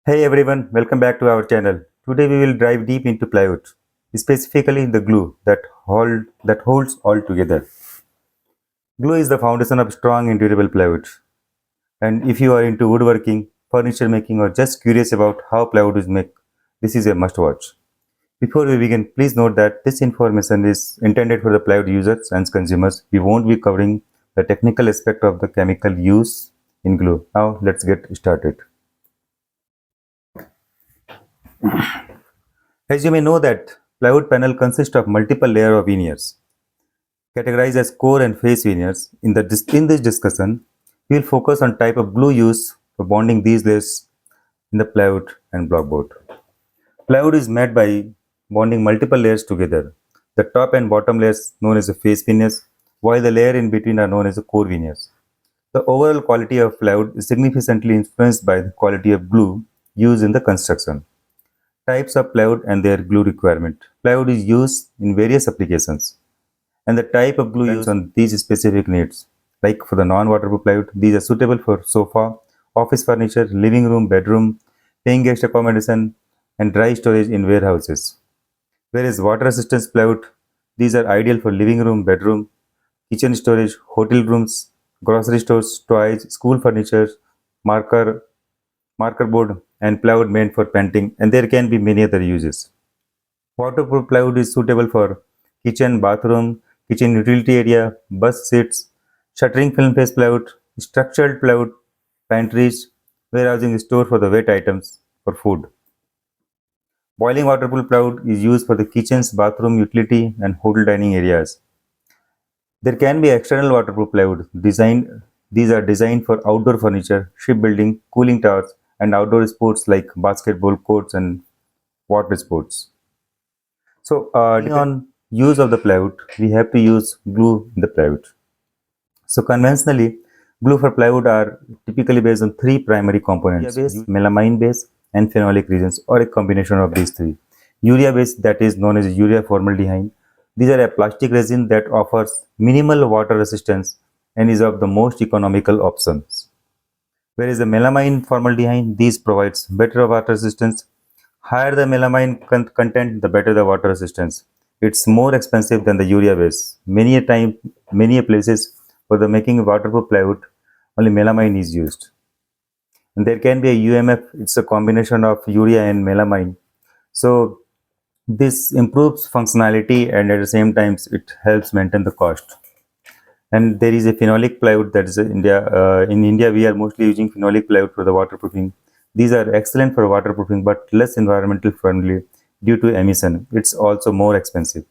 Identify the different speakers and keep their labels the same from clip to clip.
Speaker 1: Hey everyone, welcome back to our channel. Today we will dive deep into plywood, specifically the glue that holds all together. Glue is the foundation of strong and durable plywood. And if you are into woodworking, furniture making, or just curious about how plywood is made, this is a must watch. Before we begin, please note that this information is intended for the plywood users and consumers. We won't be covering the technical aspect of the chemical use in glue. Now let's get started. As you may know that plywood panel consists of multiple layers of veneers, categorized as core and face veneers. In this discussion, we will focus on type of glue used for bonding these layers in the plywood and blockboard. Plywood is made by bonding multiple layers together. The top and bottom layers known as the face veneers, while the layer in between are known as the core veneers. The overall quality of plywood is significantly influenced by the quality of glue used in the construction. Types of plywood and their glue requirement. Plywood is used in various applications, and the type of glue used on these specific needs. Like for the non-waterproof plywood, these are suitable for sofa, office furniture, living room, bedroom, paying guest accommodation, and dry storage in warehouses. Whereas water resistance plywood, these are ideal for living room, bedroom, kitchen storage, hotel rooms, grocery stores, toys, school furniture, marker, marker board, and plywood meant for painting, and there can be many other uses. Waterproof plywood is suitable for kitchen, bathroom, kitchen utility area, bus seats, shuttering film face plywood, structured plywood, pantries, warehousing store for the wet items for food. Boiling waterproof plywood is used for the kitchens, bathroom, utility, and hotel dining areas. There can be external waterproof plywood designed. These are designed for outdoor furniture, shipbuilding, cooling towers, and outdoor sports like basketball courts and water sports. So, depending on use of the plywood, we have to use glue in the plywood. So, conventionally, glue for plywood are typically based on three primary components: urea base, melamine base, and phenolic resins, or a combination of these three. Urea base, that is known as urea formaldehyde. These are a plastic resin that offers minimal water resistance and is of the most economical options. Whereas the melamine formaldehyde, these provides better water resistance. Higher the melamine content, the better the water resistance. It's more expensive than the urea base. Many a places for the making waterproof plywood, only melamine is used. And there can be a UMF. It's a combination of urea and melamine. So this improves functionality and at the same time it helps maintain the cost. And there is a phenolic plywood that is in India. In India, we are mostly using phenolic plywood for the waterproofing. These are excellent for waterproofing, but less environmental friendly due to emission. It's also more expensive.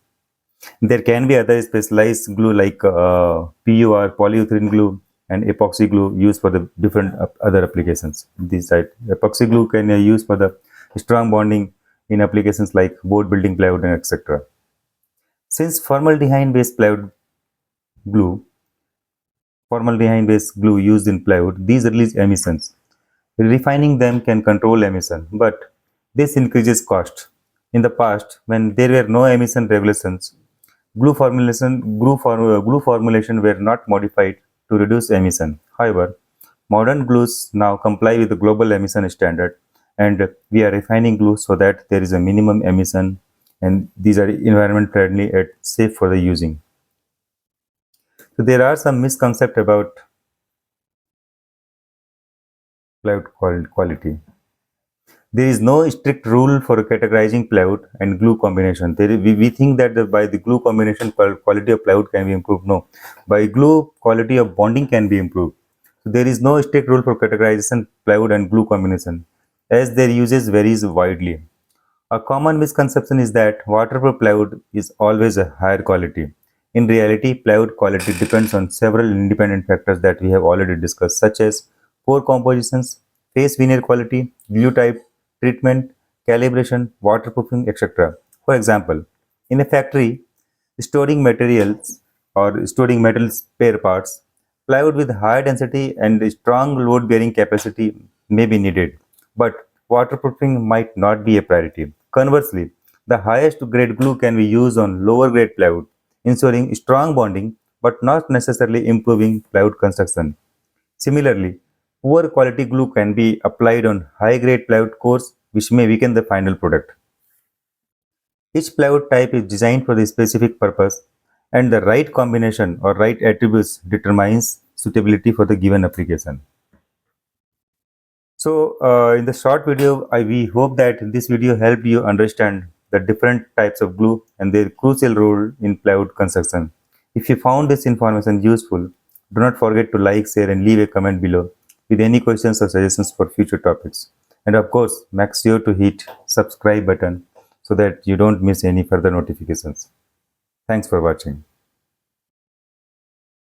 Speaker 1: There can be other specialized glue like PUR, polyurethane glue, and epoxy glue used for the different other applications. This side, epoxy glue can use for the strong bonding in applications like board building plywood and etc. Since formaldehyde-based plywood glue formaldehyde-based glue used in plywood, these release emissions. Refining them can control emission, but this increases cost. In the past, when there were no emission regulations, glue formulation were not modified to reduce emission. However, modern glues now comply with the global emission standard, and we are refining glue so that there is a minimum emission, and these are environment friendly and safe for the using. So there are some misconceptions about plywood quality. There is no strict rule for categorizing plywood and glue combination. We think that by the glue combination quality of plywood can be improved. No, by glue quality of bonding can be improved. So there is no strict rule for categorization plywood and glue combination, as their uses varies widely. A common misconception is that waterproof plywood is always a higher quality. In reality, plywood quality depends on several independent factors that we have already discussed, such as pore compositions, face veneer quality, glue type, treatment, calibration, waterproofing, etc. For example, in a factory, storing materials or storing metal spare parts, plywood with high density and strong load bearing capacity may be needed, but waterproofing might not be a priority. Conversely, the highest grade glue can be used on lower grade plywood, ensuring strong bonding but not necessarily improving plywood construction. Similarly, Poor quality glue can be applied on high-grade plywood cores, which may weaken the final product. Each plywood type is designed for the specific purpose, and the right combination or right attributes determines suitability for the given application. So, in the short video, we hope that this video helped you understand the different types of glue and their crucial role in plywood construction. If you found this information useful, do not forget to like, share, and leave a comment below with any questions or suggestions for future topics. And of course, make sure to hit subscribe button so that you don't miss any further notifications. Thanks for watching.